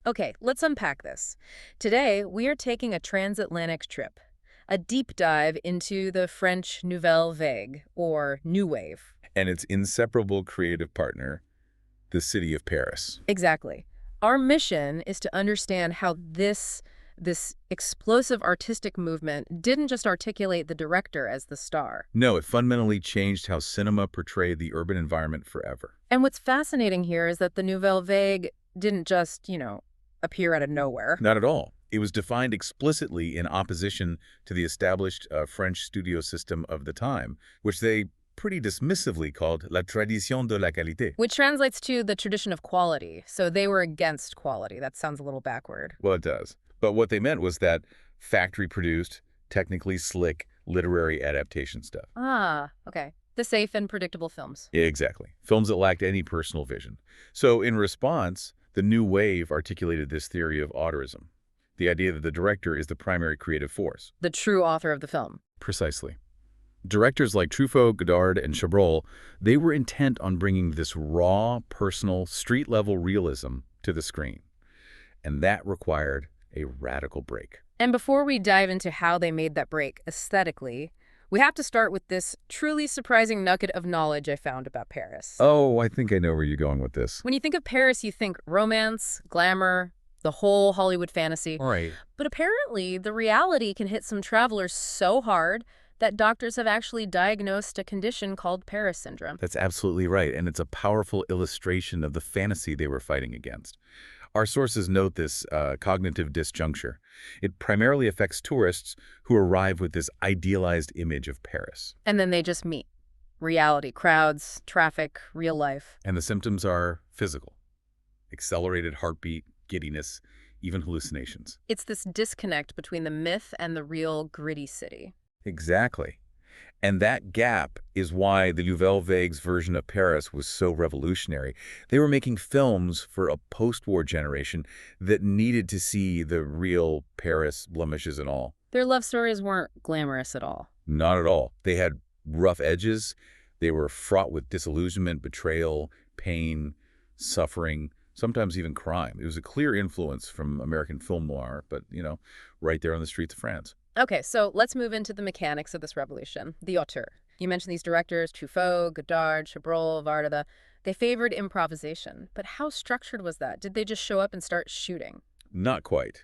Okay, let's unpack this. Today, we are taking a transatlantic trip, a deep dive into the French Nouvelle Vague, or New Wave. And its inseparable creative partner, the city of Paris. Exactly. Our mission is to understand how this explosive artistic movement didn't just articulate the director as the star. No, it fundamentally changed how cinema portrayed the urban environment forever. And what's fascinating here is that the Nouvelle Vague didn't just, appear out of nowhere. Not at all. It was defined explicitly in opposition to the established French studio system of the time, which they pretty dismissively called la tradition de la qualité. Which translates to the tradition of quality. So they were against quality. That sounds a little backward. Well, it does. But what they meant was that factory-produced, technically slick, literary adaptation stuff. Ah, okay. The safe and predictable films. Yeah, exactly. Films that lacked any personal vision. So in response, the New Wave articulated this theory of auteurism, the idea that the director is the primary creative force. The true author of the film. Precisely. Directors like Truffaut, Godard, and Chabrol, they were intent on bringing this raw, personal, street-level realism to the screen. And that required a radical break. And before we dive into how they made that break aesthetically, we have to start with this truly surprising nugget of knowledge I found about Paris. Oh, I think I know where you're going with this. When you think of Paris, you think romance, glamour, the whole Hollywood fantasy. Right. But apparently, the reality can hit some travelers so hard that doctors have actually diagnosed a condition called Paris syndrome. That's absolutely right, and it's a powerful illustration of the fantasy they were fighting against. Our sources note this cognitive disjuncture. It primarily affects tourists who arrive with this idealized image of Paris. And then they just meet. Reality, crowds, traffic, real life. And the symptoms are physical. Accelerated heartbeat, giddiness, even hallucinations. It's this disconnect between the myth and the real gritty city. Exactly. And that gap is why the Nouvelle Vague's version of Paris was so revolutionary. They were making films for a post-war generation that needed to see the real Paris, blemishes and all. Their love stories weren't glamorous at all. Not at all. They had rough edges. They were fraught with disillusionment, betrayal, pain, suffering, sometimes even crime. It was a clear influence from American film noir, but, right there on the streets of France. Okay, so let's move into the mechanics of this revolution, the auteur. You mentioned these directors, Truffaut, Godard, Chabrol, Varda. They favored improvisation. But how structured was that? Did they just show up and start shooting? Not quite.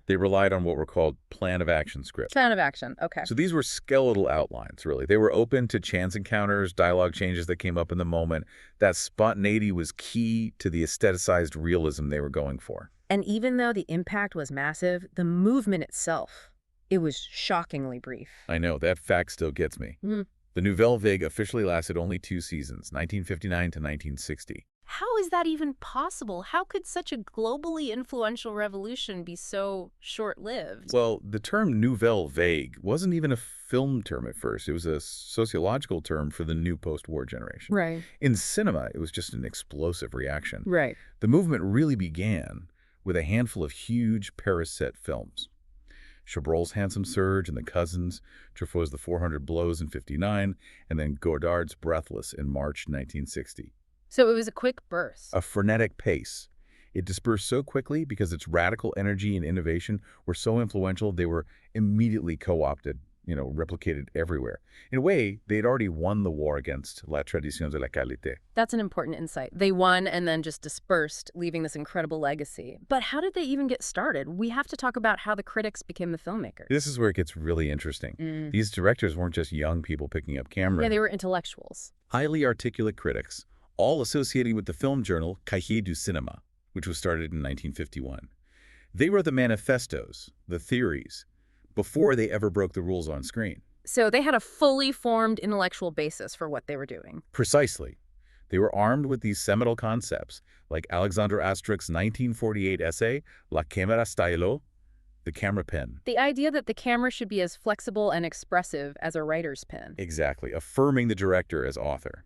They relied on what were called plan of action scripts. Plan of action, okay. So these were skeletal outlines, really. They were open to chance encounters, dialogue changes that came up in the moment. That spontaneity was key to the aestheticized realism they were going for. And even though the impact was massive, the movement itself, it was shockingly brief. I know, that fact still gets me. The Nouvelle Vague officially lasted only 2 seasons, 1959 to 1960. How is that even possible? How could such a globally influential revolution be so short-lived? Well, the term Nouvelle Vague wasn't even a film term at first. It was a sociological term for the new post-war generation. Right. In cinema, it was just an explosive reaction. Right. The movement really began with a handful of huge Paris-set films. Chabrol's Handsome Surge and The Cousins, Truffaut's The 400 Blows in '59, and then Godard's Breathless in March 1960. So it was a quick burst. A frenetic pace. It dispersed so quickly because its radical energy and innovation were so influential they were immediately co-opted, replicated everywhere. In a way, they had already won the war against la tradition de la qualité. That's an important insight. They won and then just dispersed, leaving this incredible legacy. But how did they even get started? We have to talk about how the critics became the filmmakers. This is where it gets really interesting. These directors weren't just young people picking up cameras. Yeah, they were intellectuals. Highly articulate critics, all associating with the film journal Cahiers du Cinéma, which was started in 1951. They wrote the manifestos, the theories, before they ever broke the rules on screen. So they had a fully formed intellectual basis for what they were doing. Precisely. They were armed with these seminal concepts, like Alexandre Astruc's 1948 essay, La Cámara Stylo, the camera pen. The idea that the camera should be as flexible and expressive as a writer's pen. Exactly, affirming the director as author.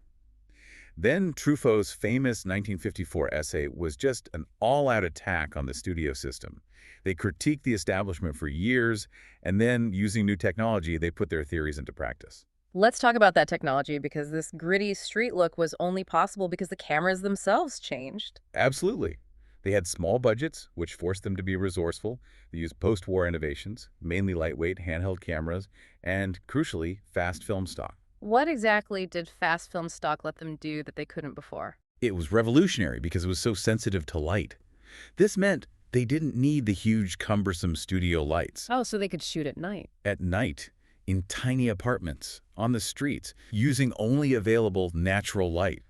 Then Truffaut's famous 1954 essay was just an all-out attack on the studio system. They critiqued the establishment for years, and then, using new technology, they put their theories into practice. Let's talk about that technology, because this gritty street look was only possible because the cameras themselves changed. Absolutely. They had small budgets, which forced them to be resourceful. They used post-war innovations, mainly lightweight handheld cameras, and, crucially, fast film stock. What exactly did fast film stock let them do that they couldn't before? It was revolutionary because it was so sensitive to light. This meant they didn't need the huge, cumbersome studio lights. Oh, so they could shoot at night. At night, in tiny apartments, on the streets, using only available natural light.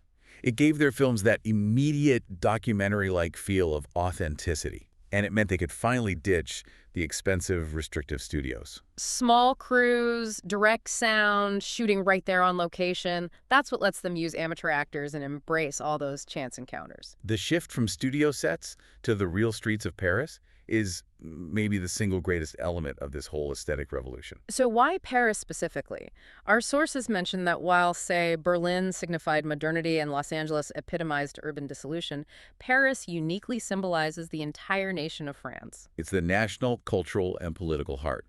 It gave their films that immediate documentary-like feel of authenticity. And it meant they could finally ditch the expensive, restrictive studios. Small crews, direct sound, shooting right there on location. That's what lets them use amateur actors and embrace all those chance encounters. The shift from studio sets to the real streets of Paris is maybe the single greatest element of this whole aesthetic revolution. So why Paris specifically? Our sources mention that while, say, Berlin signified modernity and Los Angeles epitomized urban dissolution, Paris uniquely symbolizes the entire nation of France. It's the national, cultural, and political heart.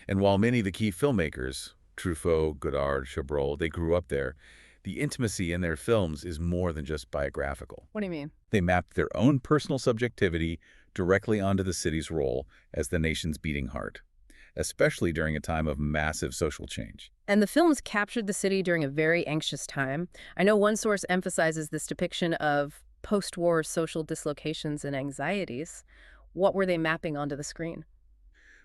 And while many of the key filmmakers, Truffaut, Godard, Chabrol, they grew up there, the intimacy in their films is more than just biographical. What do you mean? They mapped their own personal subjectivity directly onto the city's role as the nation's beating heart, especially during a time of massive social change. And the films captured the city during a very anxious time. I know one source emphasizes this depiction of post-war social dislocations and anxieties. What were they mapping onto the screen?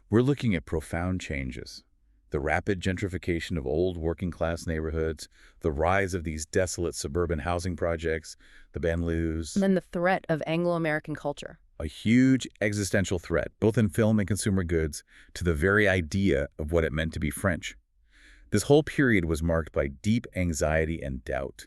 We're looking at profound changes. The rapid gentrification of old working-class neighborhoods, the rise of these desolate suburban housing projects, the banlieues. And then the threat of Anglo-American culture. A huge existential threat, both in film and consumer goods, to the very idea of what it meant to be French. This whole period was marked by deep anxiety and doubt,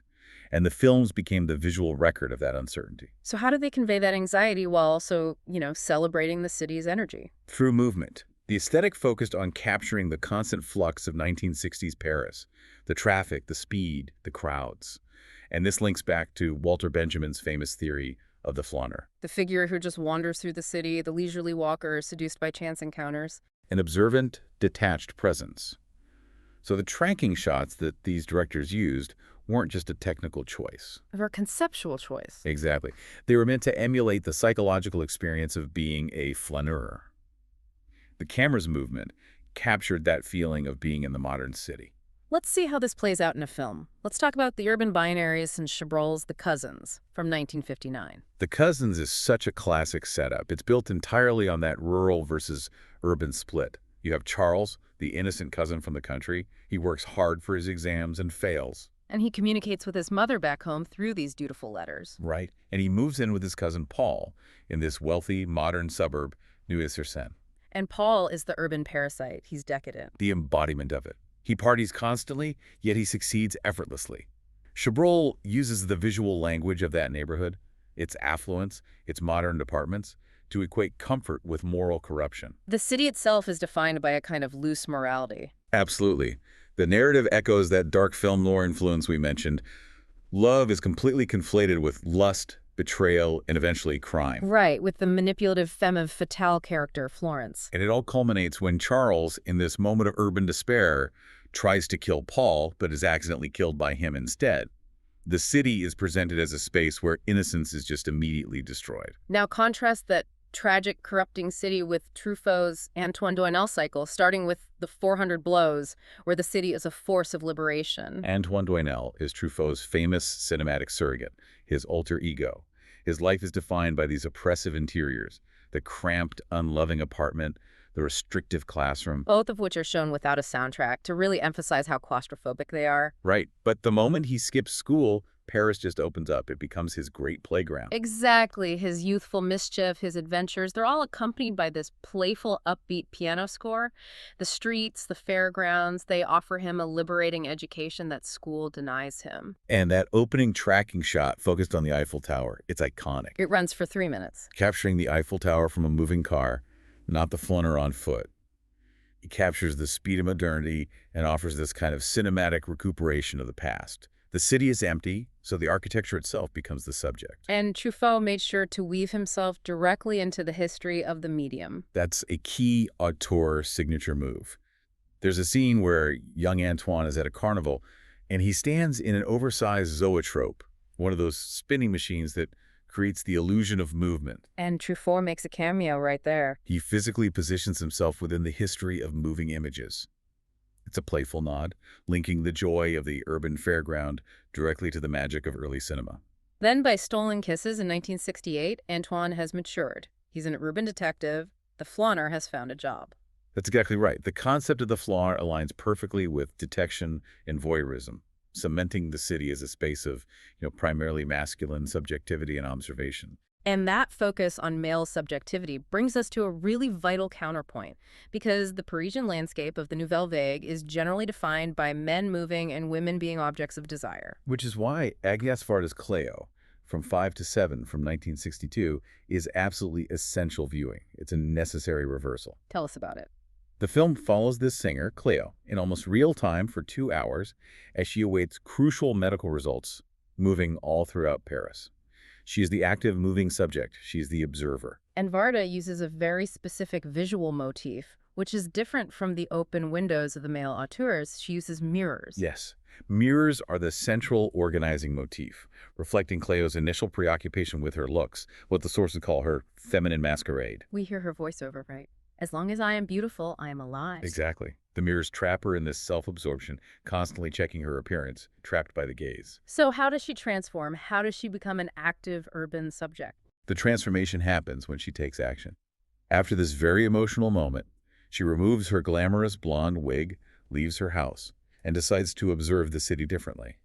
and the films became the visual record of that uncertainty. So how do they convey that anxiety while also, celebrating the city's energy? Through movement. The aesthetic focused on capturing the constant flux of 1960s Paris, the traffic, the speed, the crowds. And this links back to Walter Benjamin's famous theory of the flâner. The figure who just wanders through the city, the leisurely walker seduced by chance encounters. An observant, detached presence. So the tracking shots that these directors used weren't just a technical choice. Or a conceptual choice. Exactly. They were meant to emulate the psychological experience of being a flaneur. The camera's movement captured that feeling of being in the modern city. Let's see how this plays out in a film. Let's talk about the urban binaries and Chabrol's The Cousins from 1959. The Cousins is such a classic setup. It's built entirely on that rural versus urban split. You have Charles, the innocent cousin from the country. He works hard for his exams and fails. And he communicates with his mother back home through these dutiful letters. Right. And he moves in with his cousin Paul in this wealthy, modern suburb, Neuilly-sur-Seine. And Paul is the urban parasite. He's decadent. The embodiment of it. He parties constantly, yet he succeeds effortlessly. Chabrol uses the visual language of that neighborhood, its affluence, its modern apartments, to equate comfort with moral corruption. The city itself is defined by a kind of loose morality. Absolutely. The narrative echoes that dark film noir influence we mentioned. Love is completely conflated with lust, betrayal, and eventually crime. Right, with the manipulative femme fatale character, Florence. And it all culminates when Charles, in this moment of urban despair, tries to kill Paul, but is accidentally killed by him instead. The city is presented as a space where innocence is just immediately destroyed. Now contrast that tragic, corrupting city with Truffaut's Antoine Doinel cycle, starting with the 400 Blows, where the city is a force of liberation. Antoine Doinel is Truffaut's famous cinematic surrogate, his alter ego. His life is defined by these oppressive interiors, the cramped, unloving apartment, the restrictive classroom. Both of which are shown without a soundtrack to really emphasize how claustrophobic they are. Right, but the moment he skips school, Paris just opens up. It becomes his great playground. Exactly. His youthful mischief, his adventures, they're all accompanied by this playful, upbeat piano score. The streets, the fairgrounds, they offer him a liberating education that school denies him. And that opening tracking shot focused on the Eiffel Tower, it's iconic. It runs for 3 minutes. Capturing the Eiffel Tower from a moving car, not the flâneur on foot. It captures the speed of modernity and offers this kind of cinematic recuperation of the past. The city is empty, so the architecture itself becomes the subject. And Truffaut made sure to weave himself directly into the history of the medium. That's a key auteur signature move. There's a scene where young Antoine is at a carnival, and he stands in an oversized zoetrope, one of those spinning machines that creates the illusion of movement. And Truffaut makes a cameo right there. He physically positions himself within the history of moving images. It's a playful nod, linking the joy of the urban fairground directly to the magic of early cinema. Then by Stolen Kisses in 1968, Antoine has matured. He's an urban detective. The flâner has found a job. That's exactly right. The concept of the flâner aligns perfectly with detection and voyeurism, cementing the city as a space of, primarily masculine subjectivity and observation. And that focus on male subjectivity brings us to a really vital counterpoint, because the Parisian landscape of the Nouvelle Vague is generally defined by men moving and women being objects of desire. Which is why Agnès Varda's Cléo, From 5 to 7 from 1962, is absolutely essential viewing. It's a necessary reversal. Tell us about it. The film follows this singer, Cléo, in almost real time for 2 hours as she awaits crucial medical results, moving all throughout Paris. She is the active, moving subject. She is the observer. And Varda uses a very specific visual motif, which is different from the open windows of the male auteurs. She uses mirrors. Yes. Mirrors are the central organizing motif, reflecting Cléo's initial preoccupation with her looks, what the sources call her feminine masquerade. We hear her voiceover, right? As long as I am beautiful, I am alive. Exactly. The mirrors trap her in this self-absorption, constantly checking her appearance, trapped by the gaze. So how does she transform? How does she become an active urban subject? The transformation happens when she takes action. After this very emotional moment, she removes her glamorous blonde wig, leaves her house, and decides to observe the city differently.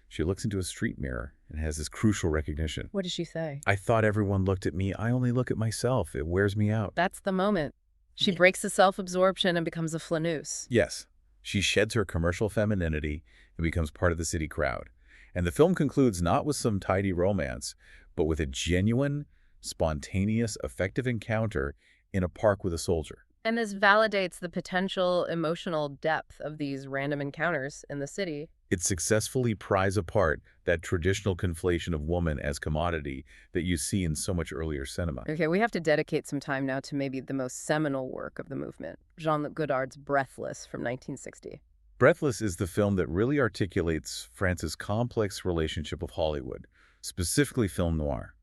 She looks into a street mirror and has this crucial recognition. What does she say? I thought everyone looked at me. I only look at myself. It wears me out. That's the moment. She breaks the self-absorption and becomes a flaneuse. Yes. She sheds her commercial femininity and becomes part of the city crowd. And the film concludes not with some tidy romance, but with a genuine, spontaneous, effective encounter in a park with a soldier. And this validates the potential emotional depth of these random encounters in the city. It successfully pries apart that traditional conflation of woman as commodity that you see in so much earlier cinema. Okay, we have to dedicate some time now to maybe the most seminal work of the movement, Jean-Luc Godard's Breathless from 1960. Breathless is the film that really articulates France's complex relationship with Hollywood, specifically film noir.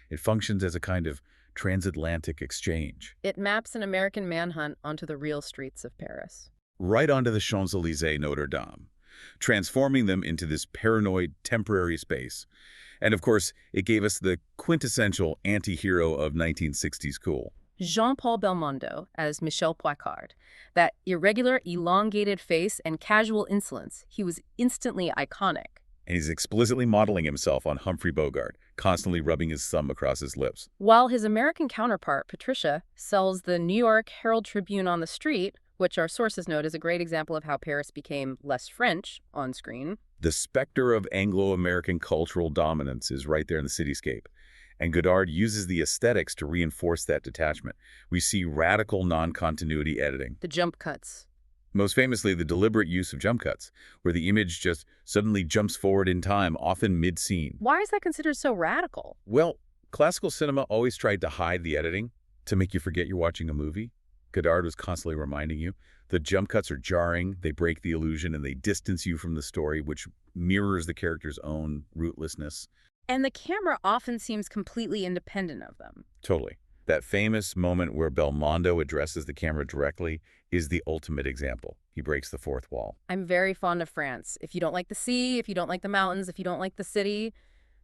It functions as a kind of transatlantic exchange. It maps an American manhunt onto the real streets of Paris. Right onto the Champs-Élysées, Notre Dame, transforming them into this paranoid, temporary space. And of course, it gave us the quintessential anti-hero of 1960s cool. Jean-Paul Belmondo as Michel Poicard. That irregular, elongated face and casual insolence, he was instantly iconic. And he's explicitly modeling himself on Humphrey Bogart, constantly rubbing his thumb across his lips. While his American counterpart, Patricia, sells the New York Herald Tribune on the street, which our sources note is a great example of how Paris became less French on screen. The specter of Anglo-American cultural dominance is right there in the cityscape. And Godard uses the aesthetics to reinforce that detachment. We see radical non-continuity editing. The jump cuts. Most famously, the deliberate use of jump cuts, where the image just suddenly jumps forward in time, often mid-scene. Why is that considered so radical? Well, classical cinema always tried to hide the editing to make you forget you're watching a movie. Godard was constantly reminding you. The jump cuts are jarring, they break the illusion, and they distance you from the story, which mirrors the character's own rootlessness. And the camera often seems completely independent of them. Totally. That famous moment where Belmondo addresses the camera directly is the ultimate example. He breaks the fourth wall. I'm very fond of France. If you don't like the sea, if you don't like the mountains, if you don't like the city,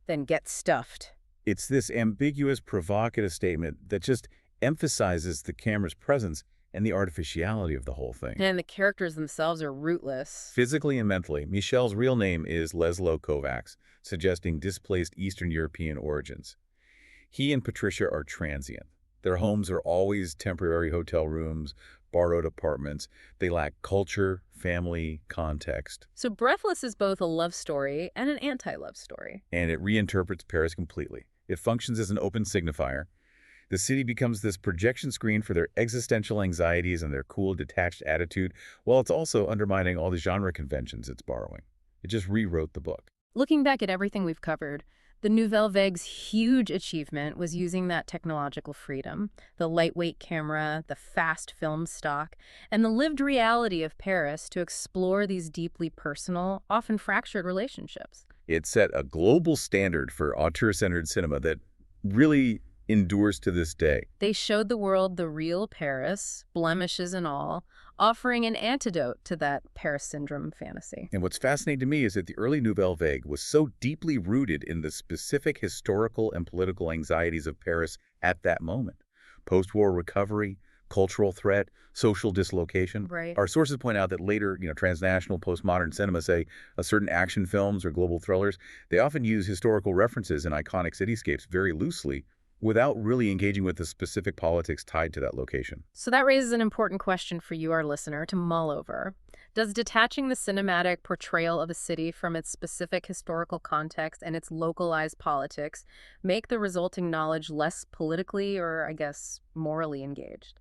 then get stuffed. It's this ambiguous, provocative statement that just emphasizes the camera's presence and the artificiality of the whole thing. And the characters themselves are rootless. Physically and mentally, Michel's real name is Laszlo Kovacs, suggesting displaced Eastern European origins. He and Patricia are transient. Their homes are always temporary hotel rooms, borrowed apartments. They lack culture, family, context. So Breathless is both a love story and an anti-love story. And it reinterprets Paris completely. It functions as an open signifier. The city becomes this projection screen for their existential anxieties and their cool, detached attitude, while it's also undermining all the genre conventions it's borrowing. It just rewrote the book. Looking back at everything we've covered, the Nouvelle Vague's huge achievement was using that technological freedom, the lightweight camera, the fast film stock, and the lived reality of Paris to explore these deeply personal, often fractured relationships. It set a global standard for auteur-centered cinema that really endures to this day. They showed the world the real Paris, blemishes and all, offering an antidote to that Paris syndrome fantasy. And what's fascinating to me is that the early Nouvelle Vague was so deeply rooted in the specific historical and political anxieties of Paris at that moment. Post-war recovery, cultural threat, social dislocation. Right. Our sources point out that later, transnational postmodern cinema, say, certain action films or global thrillers, they often use historical references in iconic cityscapes very loosely without really engaging with the specific politics tied to that location. So that raises an important question for you, our listener, to mull over. Does detaching the cinematic portrayal of a city from its specific historical context and its localized politics make the resulting knowledge less politically or, I guess, morally engaged?